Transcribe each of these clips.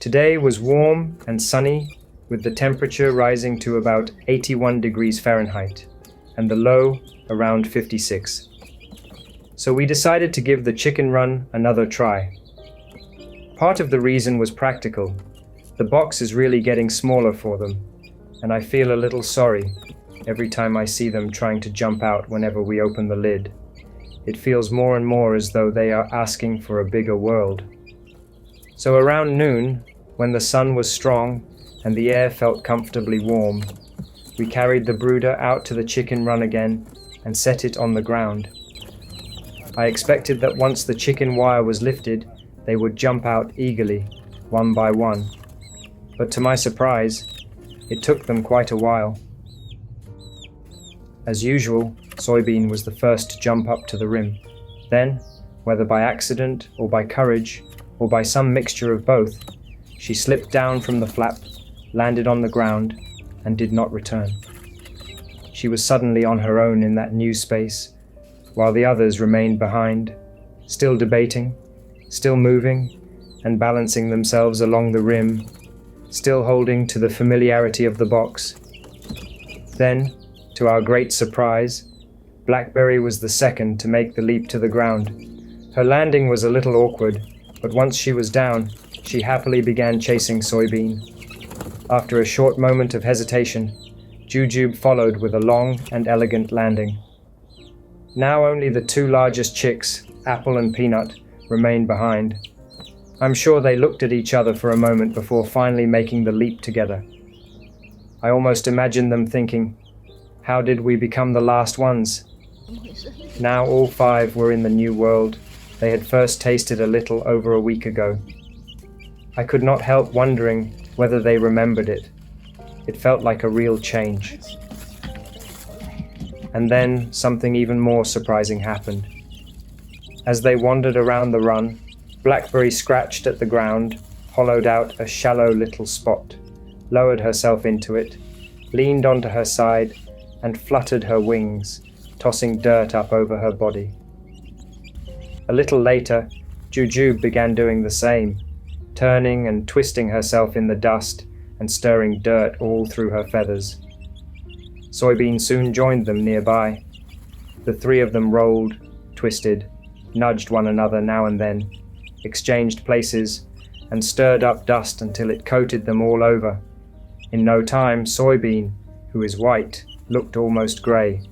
Today was warm and sunny, with the temperature rising to about 81 degrees Fahrenheit and the low around 56. So we decided to give the chicken run another try. Part of the reason was practical. The box is really getting smaller for them, and I feel a little sorry every time I see them trying to jump out whenever we open the lid. It feels more and more as though they are asking for a bigger world. So around noon, when the sun was strong and the air felt comfortably warm, we carried the brooder out to the chicken run again and set it on the ground. I expected that once the chicken wire was lifted, they would jump out eagerly, one by one. But to my surprise, it took them quite a while. As usual, Soybean was the first to jump up to the rim. Then, whether by accident or by courage, or by some mixture of both, she slipped down from the flap, landed on the ground, and did not return. She was suddenly on her own in that new space, while the others remained behind, still debating, still moving, and balancing themselves along the rim, still holding to the familiarity of the box. Then, to our great surprise, Blackberry was the second to make the leap to the ground. Her landing was a little awkward, but once she was down, she happily began chasing Soybean. After a short moment of hesitation, Jujube followed with a long and elegant landing. Now only the two largest chicks, Apple and Peanut, remained behind. I'm sure they looked at each other for a moment before finally making the leap together. I almost imagined them thinking, "How did we become the last ones?" Now all five were in the new world they had first tasted a little over a week ago. I could not help wondering whether they remembered it. It felt like a real change. And then something even more surprising happened. As they wandered around the run, Blackberry scratched at the ground, hollowed out a shallow little spot, lowered herself into it, leaned onto her side, and fluttered her wings, tossing dirt up over her body. A little later, Jujube began doing the same, turning and twisting herself in the dust and stirring dirt all through her feathers. Soybean soon joined them nearby. The three of them rolled, twisted, nudged one another now and then, exchanged places, and stirred up dust until it coated them all over. In no time, Soybean, who is white, looked almost grey.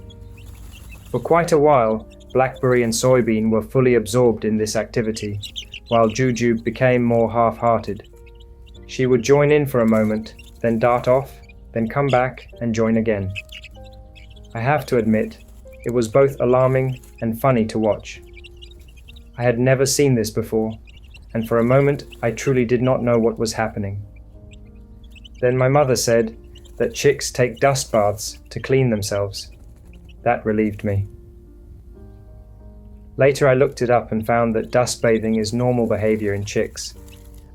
For quite a while, Blackberry and Soybean were fully absorbed in this activity, while Jujube became more half-hearted. She would join in for a moment, then dart off, then come back and join again. I have to admit, it was both alarming and funny to watch. I had never seen this before, and for a moment I truly did not know what was happening. Then my mother said that chicks take dust baths to clean themselves. That relieved me. Later I looked it up and found that dust bathing is normal behavior in chicks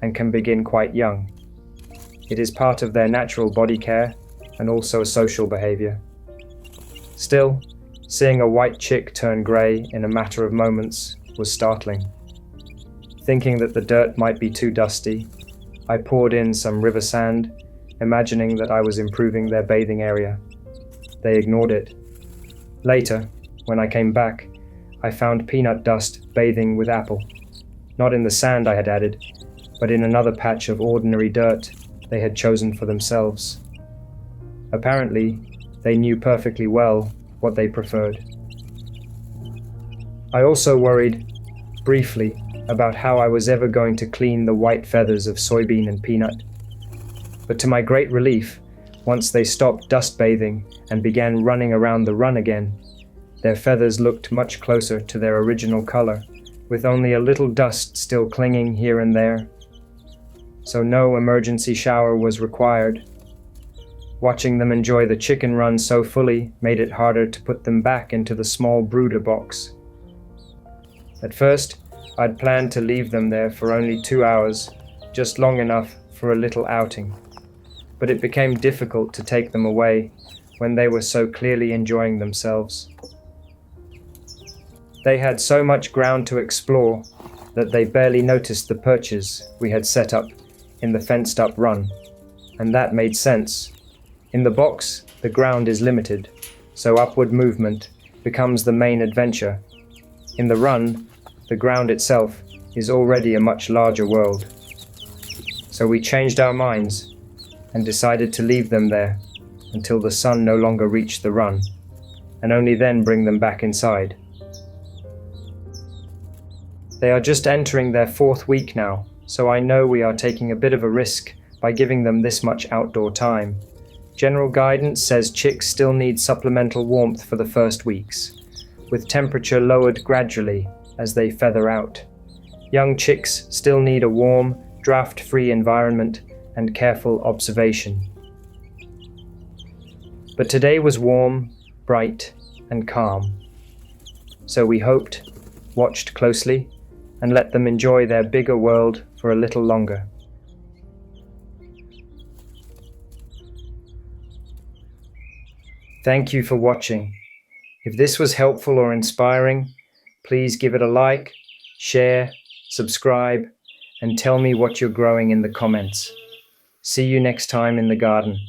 and can begin quite young. It is part of their natural body care and also a social behavior. Still, seeing a white chick turn grey in a matter of moments was startling. Thinking that the dirt might be too dusty, I poured in some river sand, imagining that I was improving their bathing area. They ignored it. Later, when I came back, I found Peanut dust bathing with Apple. Not in the sand I had added, but in another patch of ordinary dirt they had chosen for themselves. Apparently, they knew perfectly well what they preferred. I also worried, briefly, about how I was ever going to clean the white feathers of Soybean and Peanut. But to my great relief, once they stopped dust bathing and began running around the run again, their feathers looked much closer to their original color, with only a little dust still clinging here and there. So no emergency shower was required. Watching them enjoy the chicken run so fully made it harder to put them back into the small brooder box. At first, I'd planned to leave them there for only 2 hours, just long enough for a little outing. But it became difficult to take them away when they were so clearly enjoying themselves. They had so much ground to explore that they barely noticed the perches we had set up in the fenced-up run, and that made sense. In the box, the ground is limited, so upward movement becomes the main adventure. In the run, the ground itself is already a much larger world. So we changed our minds and decided to leave them there until the sun no longer reached the run, and only then bring them back inside. They are just entering their 4th week now, so I know we are taking a bit of a risk by giving them this much outdoor time. General guidance says chicks still need supplemental warmth for the first weeks, with temperature lowered gradually as they feather out. Young chicks still need a warm, draft-free environment and careful observation. But today was warm, bright, and calm. So we hoped, watched closely, and let them enjoy their bigger world for a little longer. Thank you for watching. If this was helpful or inspiring, please give it a like, share, subscribe, and tell me what you're growing in the comments. See you next time in the garden.